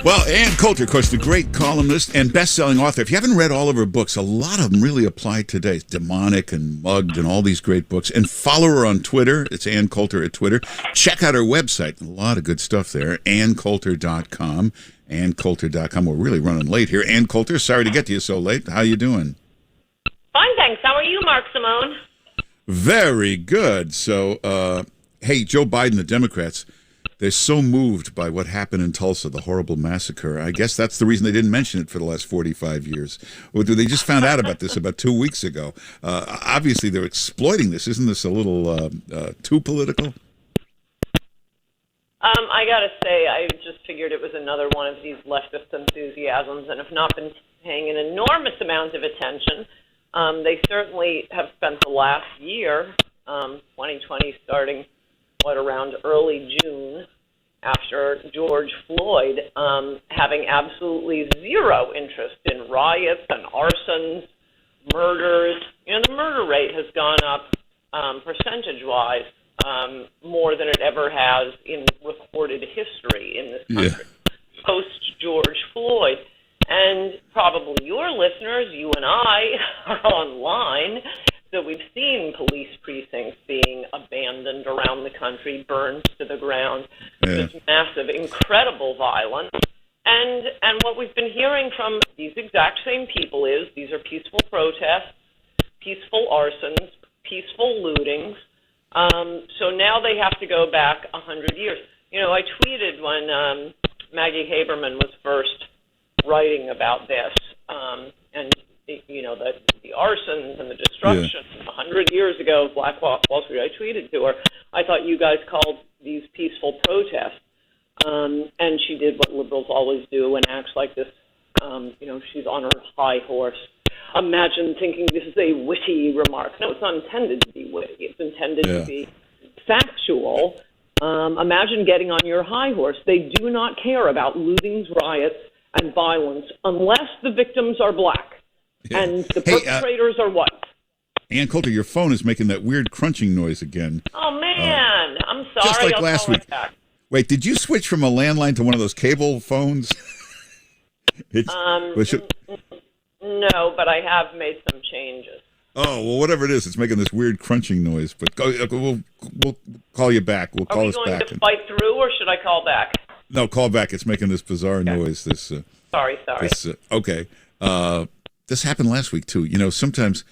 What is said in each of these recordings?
Well, Ann Coulter, of course, the great columnist and best-selling author. If you haven't read all of her books, a lot of them really apply today. Demonic and Mugged and all these great books. And follow her on Twitter. It's Ann Coulter at Twitter. Check out her website. A lot of good stuff there. AnnCoulter.com. AnnCoulter.com. We're really running late here. Ann Coulter, sorry to get to you so late. How you doing? Fine, thanks. How are you, Mark Simone? Very good. So, hey, Joe Biden, the Democrats, they're so moved by what happened in Tulsa, the horrible massacre. I guess that's the reason they didn't mention it for the last 45 years. Or they just found out about this about 2 weeks ago. Obviously, they're exploiting this. Isn't this a little too political? I got to say, I just figured it was another one of these leftist enthusiasms and have not been paying an enormous amount of attention. They certainly have spent the last year, 2020 starting, around early June, after George Floyd, having absolutely zero interest in riots and arsons, murders. You know, the murder rate has gone up percentage-wise more than it ever has in recorded history in this country, post-George Floyd. And probably your listeners, you and I, are online, so we've seen police precincts being abandoned around the country, burned to the ground, just massive, incredible violence. And what we've been hearing from these exact same people is these are peaceful protests, peaceful arsons, peaceful lootings. So now they have to go back 100 years. You know, I tweeted when Maggie Haberman was first writing about this, and you know, the arsons and the destruction 100 years ago of Black Wall Street. I tweeted to her, I thought you guys called these peaceful protests. And she did what liberals always do and acts like this, you know, she's on her high horse. Imagine thinking this is a witty remark. No, it's not intended to be witty. It's intended to be factual. Imagine getting on your high horse. They do not care about lootings, riots, and violence unless the victims are black. And the perpetrators are white. Ann Coulter, your phone is making that weird crunching noise again. Oh, man. I'm sorry. Just like last week. Wait, did you switch from a landline to one of those cable phones? No, but I have made some changes. Oh, well, whatever it is, it's making this weird crunching noise. But we'll call you back. We'll call us back. Are we going to fight through, or should I call back? No, call back. It's making this bizarre noise. Sorry. Okay. This happened last week, too. You know, sometimes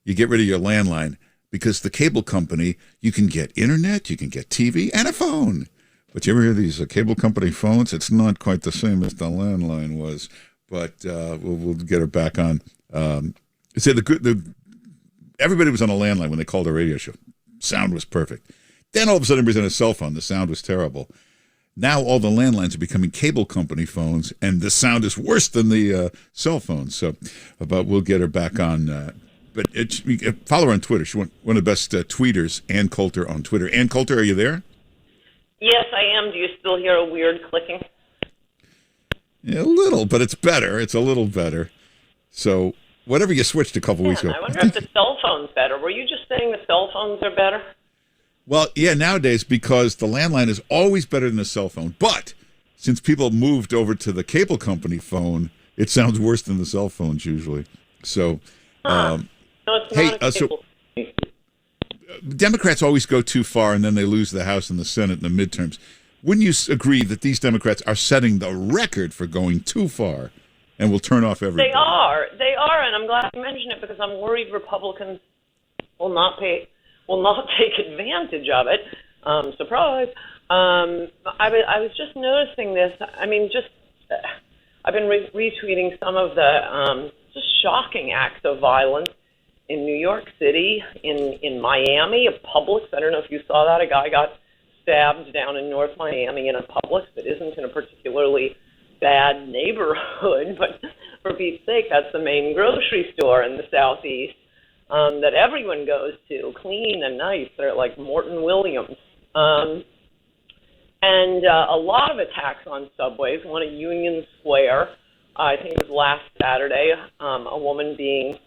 you get rid of your landline because the cable company, you can get internet, you can get TV, and a phone. But you ever hear these cable company phones? It's not quite the same as the landline was. But we'll get her back on. Everybody was on a landline when they called a radio show. Sound was perfect. Then all of a sudden everybody's on a cell phone. The sound was terrible. Now all the landlines are becoming cable company phones, and the sound is worse than the cell phones. So, but we'll get her back on. But follow her on Twitter. She's one of the best tweeters, Ann Coulter on Twitter. Ann Coulter, are you there? Yes, I am. Do you still hear a weird clicking? Yeah, a little, but it's better. It's a little better. So whatever you switched a couple weeks ago. I wonder if the cell phone's better. Were you just saying the cell phones are better? Well, yeah, nowadays, because the landline is always better than the cell phone. But since people moved over to the cable company phone, it sounds worse than the cell phones usually. So, no, it's not a cable. Democrats always go too far, and then they lose the House and the Senate in the midterms. Wouldn't you agree that these Democrats are setting the record for going too far and will turn off everybody? They are, and I'm glad you mentioned it because I'm worried Republicans will not take advantage of it. Surprise. I was just noticing this. I mean, I've been retweeting some of the just shocking acts of violence in New York City, in Miami, a Publix. I don't know if you saw that. A guy got stabbed down in North Miami in a Publix that isn't in a particularly bad neighborhood, but for Pete's sake, that's the main grocery store in the Southeast that everyone goes to, clean and nice. They're like Morton Williams. And a lot of attacks on subways. One at Union Square, I think it was last Saturday, a woman being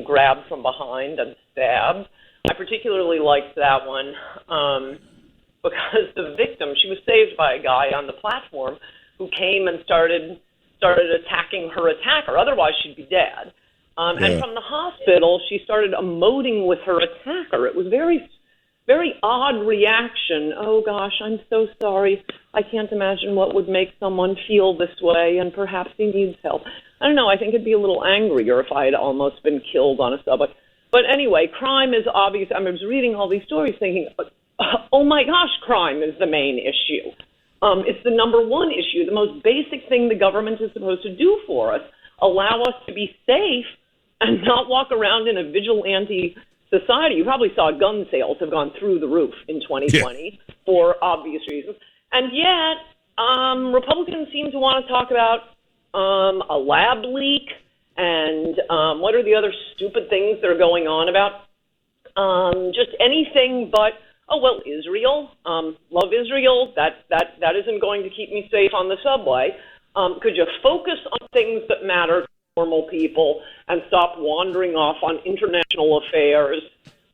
grabbed from behind and stabbed. I particularly liked that one because the victim, she was saved by a guy on the platform who came and started attacking her attacker. Otherwise, she'd be dead. And from the hospital, she started emoting with her attacker. It was very, very odd reaction. Oh, gosh, I'm so sorry. I can't imagine what would make someone feel this way, and perhaps he needs help. I don't know. I think I'd be a little angrier if I had almost been killed on a subway. But anyway, crime is obvious. I was reading all these stories thinking, oh, my gosh, crime is the main issue. It's the number one issue, the most basic thing the government is supposed to do for us, allow us to be safe and not walk around in a vigilante society. You probably saw gun sales have gone through the roof in 2020 for obvious reasons. And yet, Republicans seem to want to talk about a lab leak and what are the other stupid things that are going on about? Just anything but, oh, well, Israel, love Israel, that isn't going to keep me safe on the subway. Could you focus on things that matter to normal people and stop wandering off on international affairs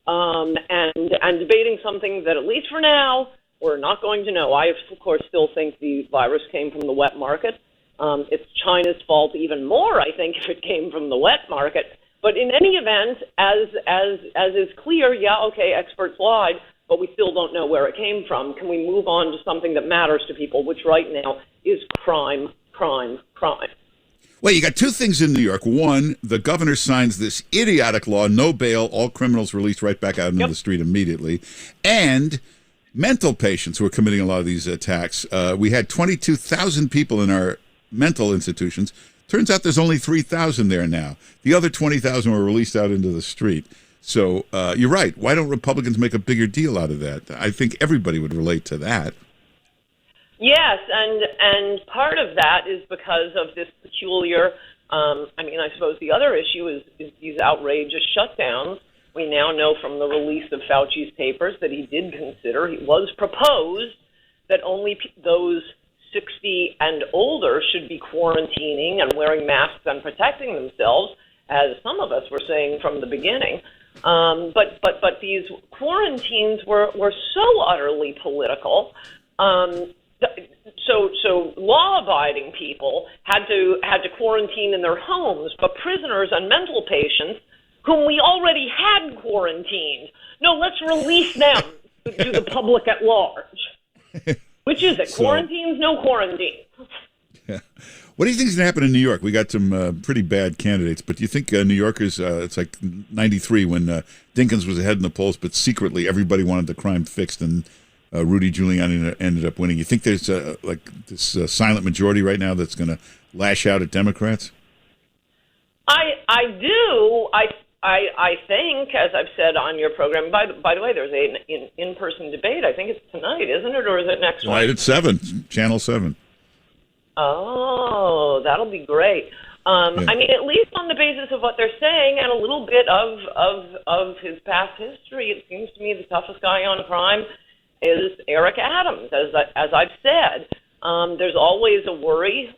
and debating something that, at least for now, we're not going to know. I, of course, still think the virus came from the wet market. It's China's fault even more, I think, if it came from the wet market. But in any event, as is clear, experts lied, but we still don't know where it came from. Can we move on to something that matters to people, which right now is crime, crime, crime? Well, you got two things in New York. One, the governor signs this idiotic law, no bail, all criminals released right back out into the street immediately. And mental patients who are committing a lot of these attacks. We had 22,000 people in our mental institutions. Turns out there's only 3,000 there now. The other 20,000 were released out into the street. So you're right. Why don't Republicans make a bigger deal out of that? I think everybody would relate to that. Yes, and part of that is because of this peculiar, I suppose the other issue is these outrageous shutdowns. We now know from the release of Fauci's papers that he did consider, he was proposed that only those 60 and older should be quarantining and wearing masks and protecting themselves, as some of us were saying from the beginning. But these quarantines were so utterly political. So law-abiding people had to quarantine in their homes, but prisoners and mental patients, whom we already had quarantined, no, let's release them to the public at large. Which is it? Quarantines, no quarantine. Yeah. What do you think is going to happen in New York? We got some pretty bad candidates, but do you think New Yorkers, it's like 93 when Dinkins was ahead in the polls, but secretly everybody wanted the crime fixed and Rudy Giuliani ended up winning. You think there's this silent majority right now that's going to lash out at Democrats? I do. I think, as I've said on your program, by the way, there's an in-person debate. I think it's tonight, isn't it, or is it next week? Tonight at 7, Channel 7. Oh, that'll be great. I mean, at least on the basis of what they're saying and a little bit of his past history, it seems to me the toughest guy on crime is Eric Adams. As I've said, there's always a worry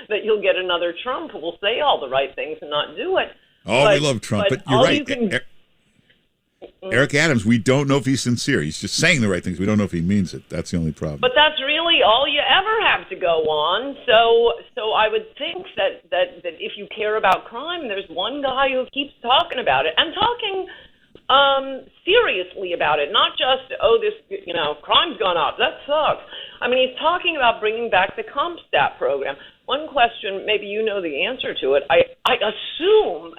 that you'll get another Trump who will say all the right things and not do it. Oh, we love Trump, but you're right. Eric Adams, we don't know if he's sincere. He's just saying the right things. We don't know if he means it. That's the only problem. But that's really all you ever have to go on. So I would think that if you care about crime, there's one guy who keeps talking about it and talking seriously about it, not just, crime's gone up. That sucks. I mean, he's talking about bringing back the CompStat program. One question, maybe you know the answer to it. I assume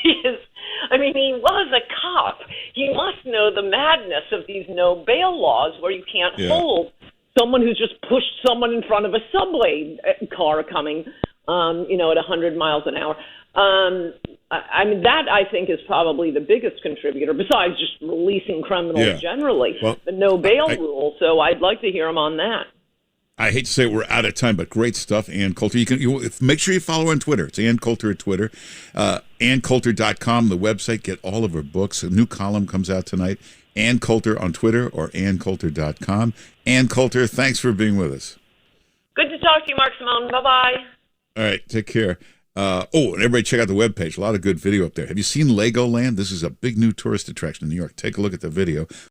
he was a cop. He must know the madness of these no bail laws where you can't hold someone who's just pushed someone in front of a subway car coming, at 100 miles an hour. That I think is probably the biggest contributor, besides just releasing criminals generally, the no bail rule. So I'd like to hear him on that. I hate to say it, we're out of time, but great stuff, Ann Coulter. You make sure you follow her on Twitter. It's Ann Coulter at Twitter. AnnCoulter.com, the website. Get all of her books. A new column comes out tonight. Ann Coulter on Twitter or AnnCoulter.com. Ann Coulter, thanks for being with us. Good to talk to you, Mark Simone. Bye-bye. All right, take care. And everybody check out the webpage. A lot of good video up there. Have you seen Legoland? This is a big new tourist attraction in New York. Take a look at the video.